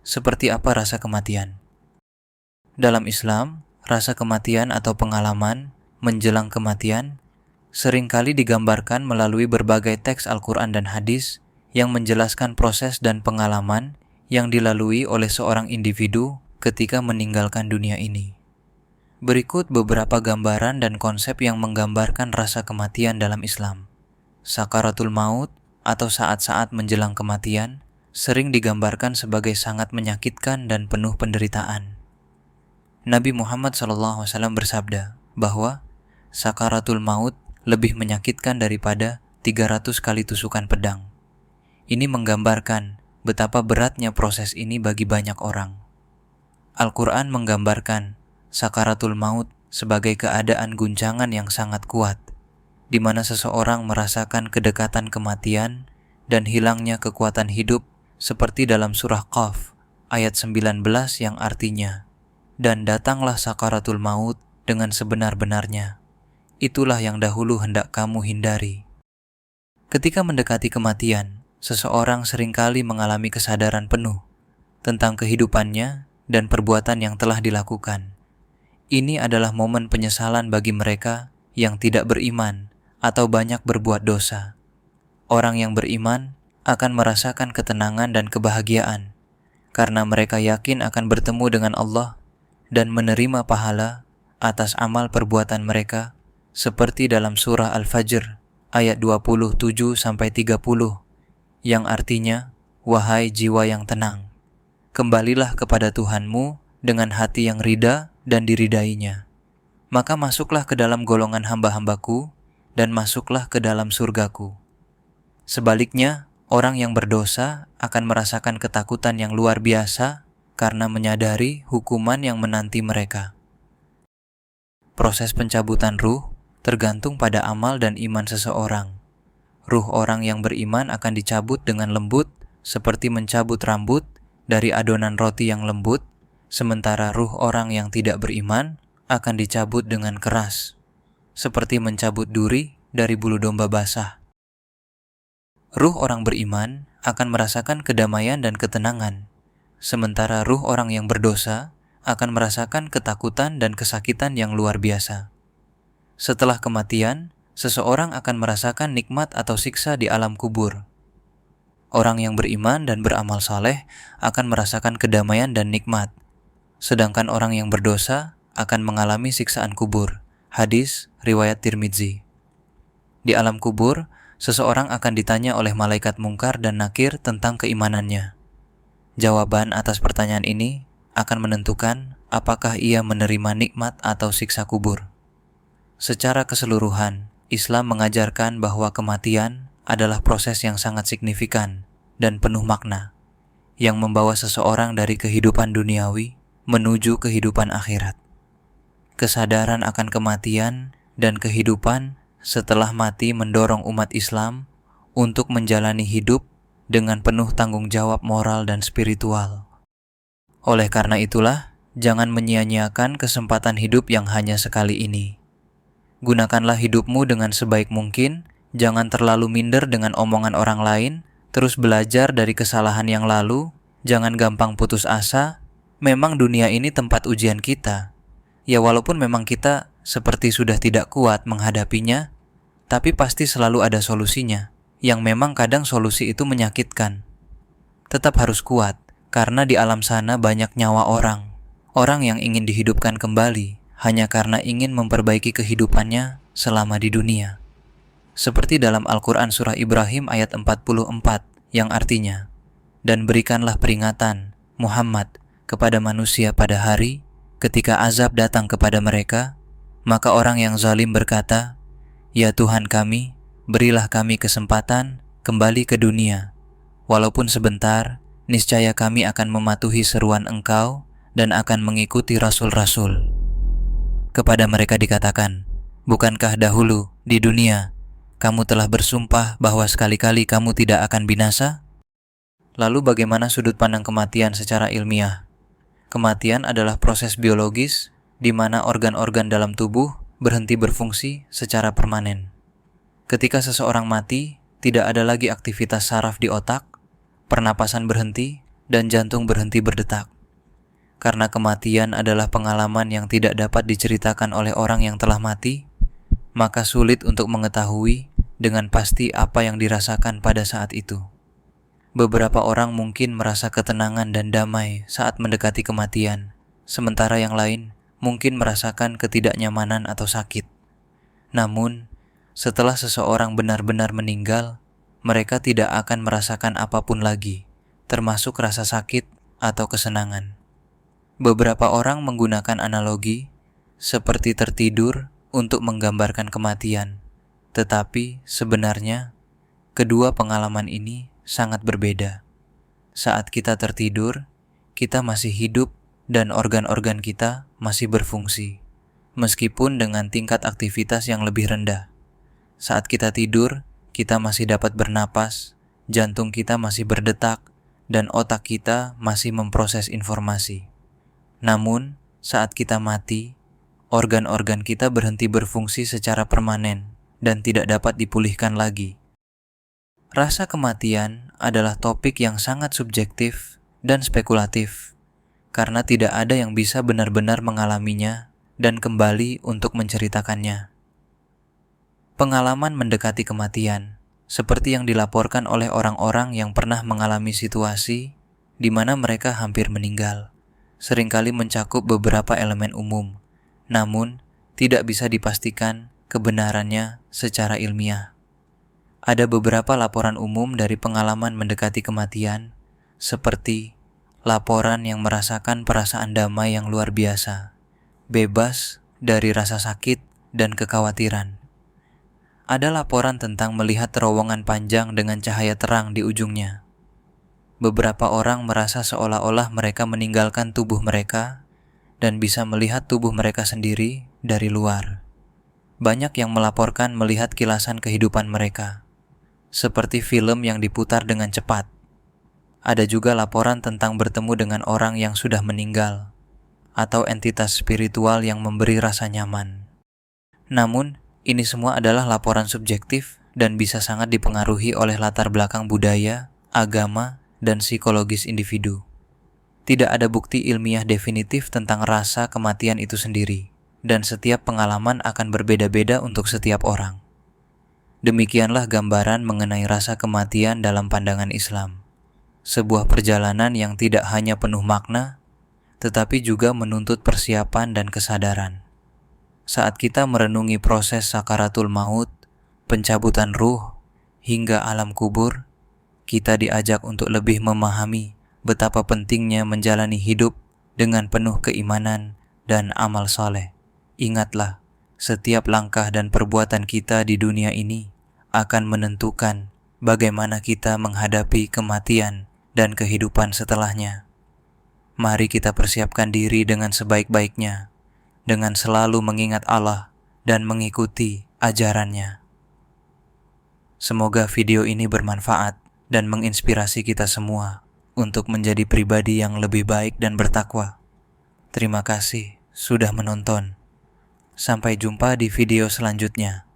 seperti apa rasa kematian? Dalam Islam, rasa kematian atau pengalaman menjelang kematian seringkali digambarkan melalui berbagai teks Al-Quran dan hadis yang menjelaskan proses dan pengalaman yang dilalui oleh seorang individu ketika meninggalkan dunia ini. Berikut beberapa gambaran dan konsep yang menggambarkan rasa kematian dalam Islam. Sakaratul maut atau saat-saat menjelang kematian sering digambarkan sebagai sangat menyakitkan dan penuh penderitaan. Nabi Muhammad SAW bersabda bahwa sakaratul maut lebih menyakitkan daripada 300 kali tusukan pedang. Ini menggambarkan betapa beratnya proses ini bagi banyak orang. Al-Quran menggambarkan sakaratul maut sebagai keadaan guncangan yang sangat kuat, di mana seseorang merasakan kedekatan kematian dan hilangnya kekuatan hidup, seperti dalam surah Qaf ayat 19 yang artinya, "Dan datanglah sakaratul maut dengan sebenar-benarnya. Itulah yang dahulu hendak kamu hindari." Ketika mendekati kematian, seseorang seringkali mengalami kesadaran penuh tentang kehidupannya dan perbuatan yang telah dilakukan. Ini adalah momen penyesalan bagi mereka yang tidak beriman atau banyak berbuat dosa. Orang yang beriman akan merasakan ketenangan dan kebahagiaan karena mereka yakin akan bertemu dengan Allah dan menerima pahala atas amal perbuatan mereka, seperti dalam surah Al-Fajr ayat 27-30 yang artinya, "Wahai jiwa yang tenang, kembalilah kepada Tuhanmu dengan hati yang rida dan diridainya. Maka masuklah ke dalam golongan hamba-hambaku dan masuklah ke dalam surgaku." Sebaliknya, orang yang berdosa akan merasakan ketakutan yang luar biasa karena menyadari hukuman yang menanti mereka. Proses pencabutan ruh tergantung pada amal dan iman seseorang. Ruh orang yang beriman akan dicabut dengan lembut, seperti mencabut rambut dari adonan roti yang lembut, sementara ruh orang yang tidak beriman akan dicabut dengan keras, seperti mencabut duri dari bulu domba basah. Ruh orang beriman akan merasakan kedamaian dan ketenangan, sementara ruh orang yang berdosa akan merasakan ketakutan dan kesakitan yang luar biasa. Setelah kematian, seseorang akan merasakan nikmat atau siksa di alam kubur. Orang yang beriman dan beramal saleh akan merasakan kedamaian dan nikmat, sedangkan orang yang berdosa akan mengalami siksaan kubur. Hadis riwayat Tirmidzi. Di alam kubur, seseorang akan ditanya oleh malaikat mungkar dan nakir tentang keimanannya. Jawaban atas pertanyaan ini akan menentukan apakah ia menerima nikmat atau siksa kubur. Secara keseluruhan, Islam mengajarkan bahwa kematian adalah proses yang sangat signifikan dan penuh makna, yang membawa seseorang dari kehidupan duniawi menuju kehidupan akhirat. Kesadaran akan kematian dan kehidupan setelah mati mendorong umat Islam untuk menjalani hidup dengan penuh tanggung jawab moral dan spiritual. Oleh karena itulah, jangan menyia-nyiakan kesempatan hidup yang hanya sekali ini. Gunakanlah hidupmu dengan sebaik mungkin, jangan terlalu minder dengan omongan orang lain, terus belajar dari kesalahan yang lalu, jangan gampang putus asa. Memang dunia ini tempat ujian kita. Ya walaupun memang kita seperti sudah tidak kuat menghadapinya, tapi pasti selalu ada solusinya, yang memang kadang solusi itu menyakitkan. Tetap harus kuat, karena di alam sana banyak nyawa orang yang ingin dihidupkan kembali, hanya karena ingin memperbaiki kehidupannya selama di dunia. Seperti dalam Al-Quran surah Ibrahim ayat 44, yang artinya, "Dan berikanlah peringatan, Muhammad, kepada manusia pada hari ketika azab datang kepada mereka, maka orang yang zalim berkata, 'Ya Tuhan kami, berilah kami kesempatan kembali ke dunia. Walaupun sebentar, niscaya kami akan mematuhi seruan Engkau dan akan mengikuti rasul-rasul.' Kepada mereka dikatakan, 'Bukankah dahulu di dunia kamu telah bersumpah bahwa sekali-kali kamu tidak akan binasa?' Lalu bagaimana sudut pandang kematian secara ilmiah? Kematian adalah proses biologis di mana organ-organ dalam tubuh berhenti berfungsi secara permanen. Ketika seseorang mati, tidak ada lagi aktivitas saraf di otak, pernapasan berhenti, dan jantung berhenti berdetak. Karena kematian adalah pengalaman yang tidak dapat diceritakan oleh orang yang telah mati, maka sulit untuk mengetahui dengan pasti apa yang dirasakan pada saat itu. Beberapa orang mungkin merasa ketenangan dan damai saat mendekati kematian, sementara yang lain mungkin merasakan ketidaknyamanan atau sakit. Namun, setelah seseorang benar-benar meninggal, mereka tidak akan merasakan apapun lagi, termasuk rasa sakit atau kesenangan. Beberapa orang menggunakan analogi seperti tertidur untuk menggambarkan kematian, tetapi sebenarnya kedua pengalaman ini sangat berbeda. Saat kita tertidur, kita masih hidup dan organ-organ kita masih berfungsi, meskipun dengan tingkat aktivitas yang lebih rendah. Saat kita tidur, kita masih dapat bernapas, jantung kita masih berdetak, dan otak kita masih memproses informasi. Namun, saat kita mati, organ-organ kita berhenti berfungsi secara permanen dan tidak dapat dipulihkan lagi. Rasa kematian adalah topik yang sangat subjektif dan spekulatif, karena tidak ada yang bisa benar-benar mengalaminya dan kembali untuk menceritakannya. Pengalaman mendekati kematian, seperti yang dilaporkan oleh orang-orang yang pernah mengalami situasi di mana mereka hampir meninggal, seringkali mencakup beberapa elemen umum, namun tidak bisa dipastikan kebenarannya secara ilmiah. Ada beberapa laporan umum dari pengalaman mendekati kematian, seperti laporan yang merasakan perasaan damai yang luar biasa, bebas dari rasa sakit dan kekhawatiran. Ada laporan tentang melihat terowongan panjang dengan cahaya terang di ujungnya. Beberapa orang merasa seolah-olah mereka meninggalkan tubuh mereka dan bisa melihat tubuh mereka sendiri dari luar. Banyak yang melaporkan melihat kilasan kehidupan mereka, seperti film yang diputar dengan cepat. Ada juga laporan tentang bertemu dengan orang yang sudah meninggal, atau entitas spiritual yang memberi rasa nyaman. Namun, ini semua adalah laporan subjektif dan bisa sangat dipengaruhi oleh latar belakang budaya, agama, dan psikologis individu. Tidak ada bukti ilmiah definitif tentang rasa kematian itu sendiri, dan setiap pengalaman akan berbeda-beda untuk setiap orang. Demikianlah gambaran mengenai rasa kematian dalam pandangan Islam. Sebuah perjalanan yang tidak hanya penuh makna, tetapi juga menuntut persiapan dan kesadaran. Saat kita merenungi proses sakaratul maut, pencabutan ruh, hingga alam kubur, kita diajak untuk lebih memahami betapa pentingnya menjalani hidup dengan penuh keimanan dan amal saleh. Ingatlah, setiap langkah dan perbuatan kita di dunia ini akan menentukan bagaimana kita menghadapi kematian dan kehidupan setelahnya. Mari kita persiapkan diri dengan sebaik-baiknya, dengan selalu mengingat Allah dan mengikuti ajarannya. Semoga video ini bermanfaat dan menginspirasi kita semua untuk menjadi pribadi yang lebih baik dan bertakwa. Terima kasih sudah menonton. Sampai jumpa di video selanjutnya.